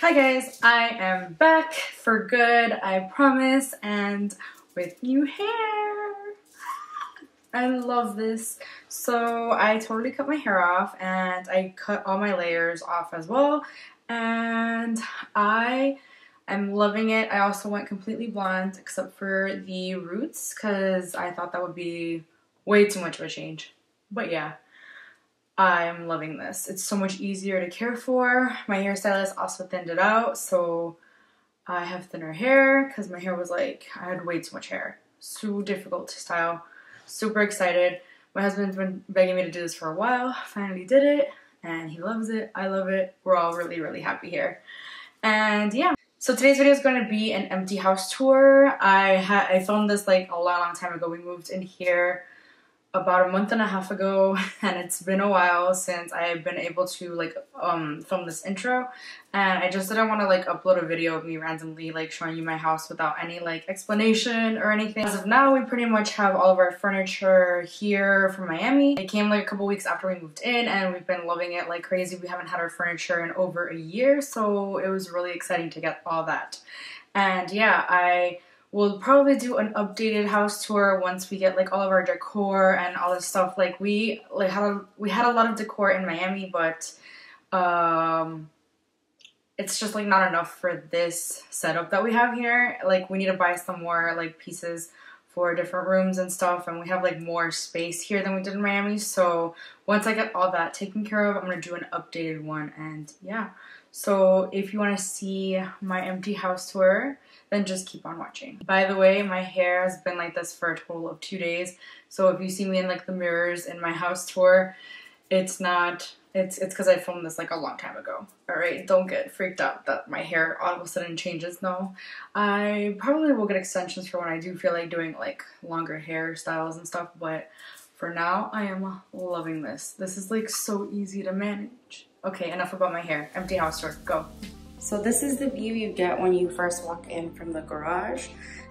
Hi guys, I am back for good, I promise, and with new hair. I love this. So I totally cut my hair off and I cut all my layers off as well, and I am loving it. I also went completely blonde except for the roots because I thought that would be way too much of a change. But yeah, I'm loving this. It's so much easier to care for. My hairstylist also thinned it out, so I have thinner hair because my hair was like, I had way too much hair. So difficult to style. Super excited. My husband's been begging me to do this for a while. Finally did it, and he loves it. I love it. We're all really, really happy here. And yeah. So today's video is going to be an empty house tour. I filmed this like a long time ago. We moved in here about a month and a half ago, and it's been a while since I've been able to like film this intro, and I just didn't want to like upload a video of me randomly like showing you my house without any like explanation or anything. As of now, we pretty much have all of our furniture here from Miami. It came like a couple weeks after we moved in, and we've been loving it like crazy. We haven't had our furniture in over a year, so it was really exciting to get all that. And yeah, we'll probably do an updated house tour once we get like all of our decor and all this stuff. Like we had a lot of decor in Miami, but it's just like not enough for this setup that we have here. Like we need to buy some more like pieces for different rooms and stuff, and we have like more space here than we did in Miami. So once I get all that taken care of, I'm gonna do an updated one. And yeah, so if you want to see my empty house tour, then just keep on watching. By the way, my hair has been like this for a total of 2 days. So if you see me in like the mirrors in my house tour, it's because I filmed this like a long time ago. Alright, don't get freaked out that my hair all of a sudden changes. No, I probably will get extensions for when I do feel like doing like longer hairstyles and stuff, but for now, I am loving this. This is like so easy to manage. Okay, enough about my hair. Empty house tour, go. So this is the view you get when you first walk in from the garage.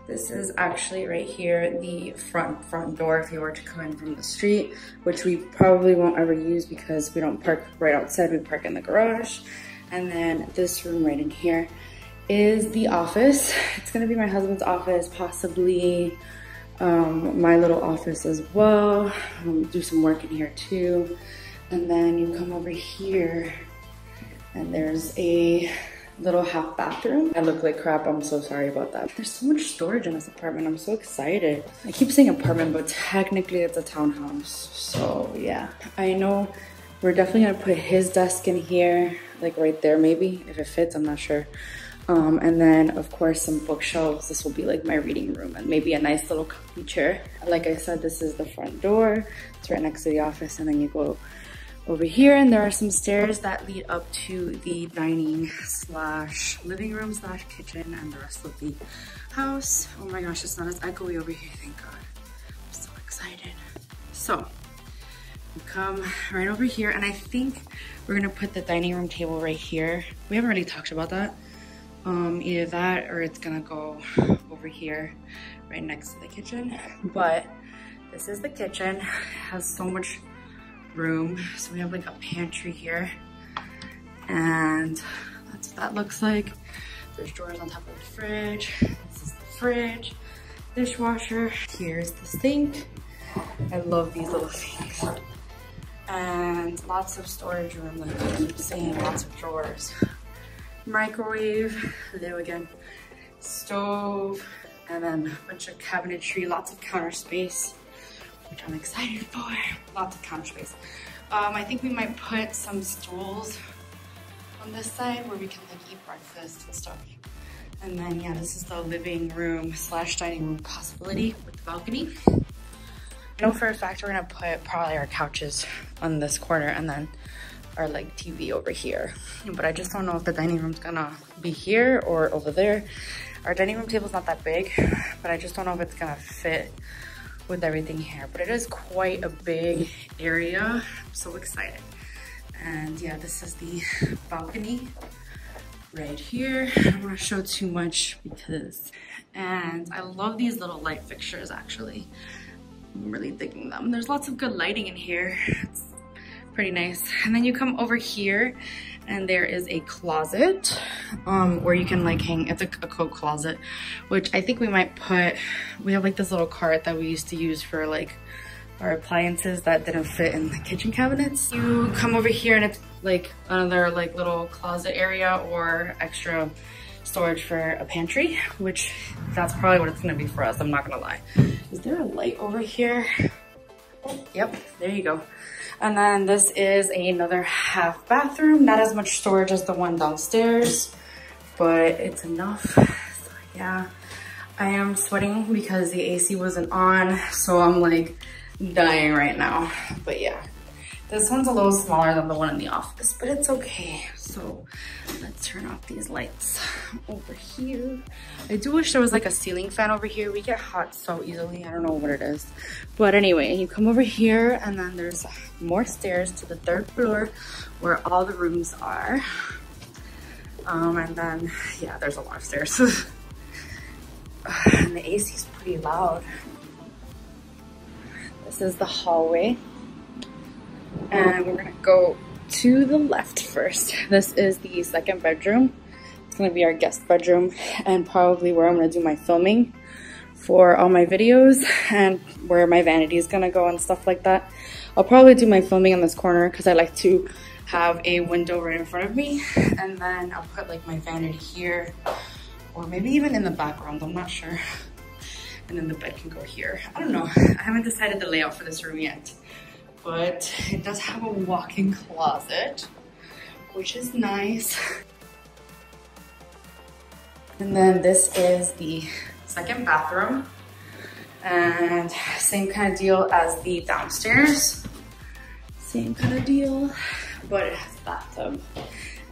This is actually right here, the front door if you were to come in from the street, which we probably won't ever use because we don't park right outside, we park in the garage. And then this room right in here is the office. It's gonna be my husband's office, possibly my little office as well. Do some work in here too. And then you come over here and there's a little half bathroom. I look like crap, I'm so sorry about that. There's so much storage in this apartment, I'm so excited. I keep saying apartment, but technically it's a townhouse. So yeah, I know we're definitely gonna put his desk in here, like right there maybe, if it fits, I'm not sure. And then of course some bookshelves. This will be like my reading room, and maybe a nice little comfy chair. Like I said, this is the front door. It's right next to the office, and then you go over here and there are some stairs that lead up to the dining slash living room slash kitchen and the rest of the house. Oh my gosh, it's not as echoey over here, thank God. I'm so excited. So we come right over here, and I think we're gonna put the dining room table right here. We haven't really talked about that. Either that or it's gonna go over here right next to the kitchen. But this is the kitchen. It has so much room. So we have like a pantry here, and that's what that looks like. There's drawers on top of the fridge. This is the fridge, dishwasher. Here's the sink. I love these little sinks. And lots of storage room, like I keep saying, lots of drawers. Microwave, there again, stove, and then a bunch of cabinetry, lots of counter space, which I'm excited for. Lots of counter space. I think we might put some stools on this side where we can like eat breakfast and stuff. And then yeah, this is the living room slash dining room possibility with the balcony. I know for a fact we're gonna put probably our couches on this corner and then our like TV over here. But I just don't know if the dining room's gonna be here or over there. Our dining room table's not that big, but I just don't know if it's gonna fit with everything here. But it is quite a big area. I'm so excited. And yeah, this is the balcony right here. I don't want to show too much because, and I love these little light fixtures actually. I'm really digging them. There's lots of good lighting in here. It's pretty nice. And then you come over here And there is a closet where you can like hang, it's a coat closet, which I think we might put, we have like this little cart that we used to use for like our appliances that didn't fit in the kitchen cabinets. You come over here and it's like another like little closet area or extra storage for a pantry, which that's probably what it's gonna be for us, I'm not gonna lie. Is there a light over here? Yep, there you go. And then this is another half bathroom. Not as much storage as the one downstairs, but it's enough. So yeah, I am sweating because the AC wasn't on, so I'm like dying right now. But yeah, this one's a little smaller than the one in the office, but it's okay. So let's turn off these lights over here. I do wish there was like a ceiling fan over here. We get hot so easily. I don't know what it is. But anyway, you come over here and then there's more stairs to the 3rd floor where all the rooms are. And then, yeah, there's a lot of stairs. And the AC is pretty loud. This is the hallway. And we're gonna go to the left first. This is the 2nd bedroom. It's gonna be our guest bedroom and probably where I'm gonna do my filming for all my videos and where my vanity is gonna go and stuff like that. I'll probably do my filming in this corner because I like to have a window right in front of me, and then I'll put like my vanity here or maybe even in the background, I'm not sure. And then the bed can go here. I don't know, I haven't decided the layout for this room yet. But it does have a walk-in closet, which is nice. And then this is the 2nd bathroom. And same kind of deal as the downstairs. Same kind of deal, but it has a bathtub.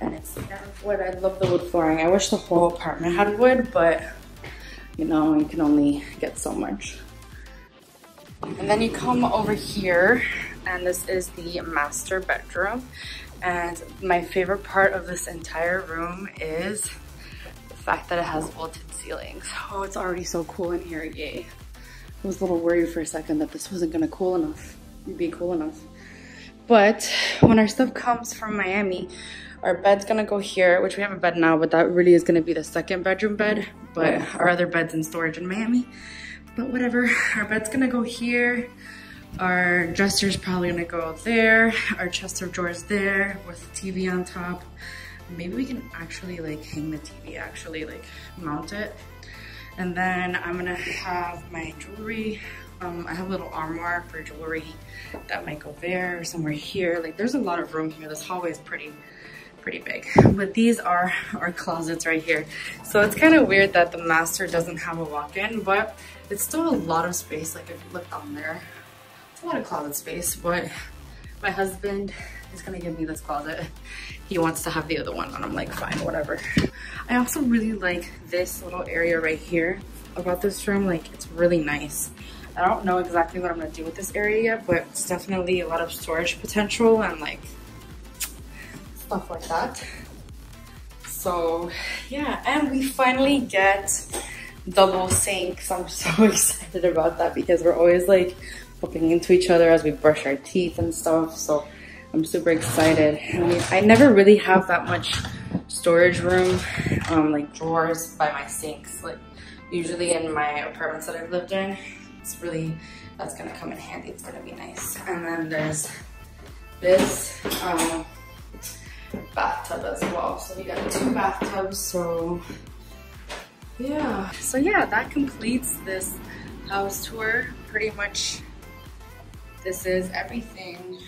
And it's made out of wood. I love the wood flooring. I wish the whole apartment had wood, but you know, you can only get so much. And then you come over here, and this is the master bedroom. And my favorite part of this entire room is the fact that it has vaulted ceilings. Oh, it's already so cool in here, yay. I was a little worried for a second that this wasn't gonna be cool enough. But when our stuff comes from Miami, our bed's gonna go here, which we have a bed now, but that really is gonna be the 2nd bedroom bed. But our other bed's in storage in Miami. But whatever, our bed's gonna go here. Our dresser's probably gonna go there. Our chest of drawers there with the TV on top. Maybe we can actually like hang the TV, actually like mount it. And then I'm gonna have my jewelry. I have a little armoire for jewelry that might go there or somewhere here. Like there's a lot of room here. This hallway is pretty big. But these are our closets right here. So it's kind of weird that the master doesn't have a walk-in, but it's still a lot of space. Like if you look down there, it's a lot of closet space, but my husband is gonna give me this closet. He wants to have the other one, and I'm like, fine, whatever. I also really like this little area right here about this room. Like it's really nice. I don't know exactly what I'm gonna do with this area yet, but it's definitely a lot of storage potential and like stuff like that. So yeah, and we finally get double sinks. I'm so excited about that because we're always like bumping into each other as we brush our teeth and stuff. So I'm super excited. I never really have that much storage room, like drawers by my sinks. Like usually in my apartments that I've lived in, it's really, that's gonna come in handy. It's gonna be nice. And then there's this bathtub as well. So we got 2 bathtubs. So yeah. So yeah, that completes this house tour. Pretty much this is everything.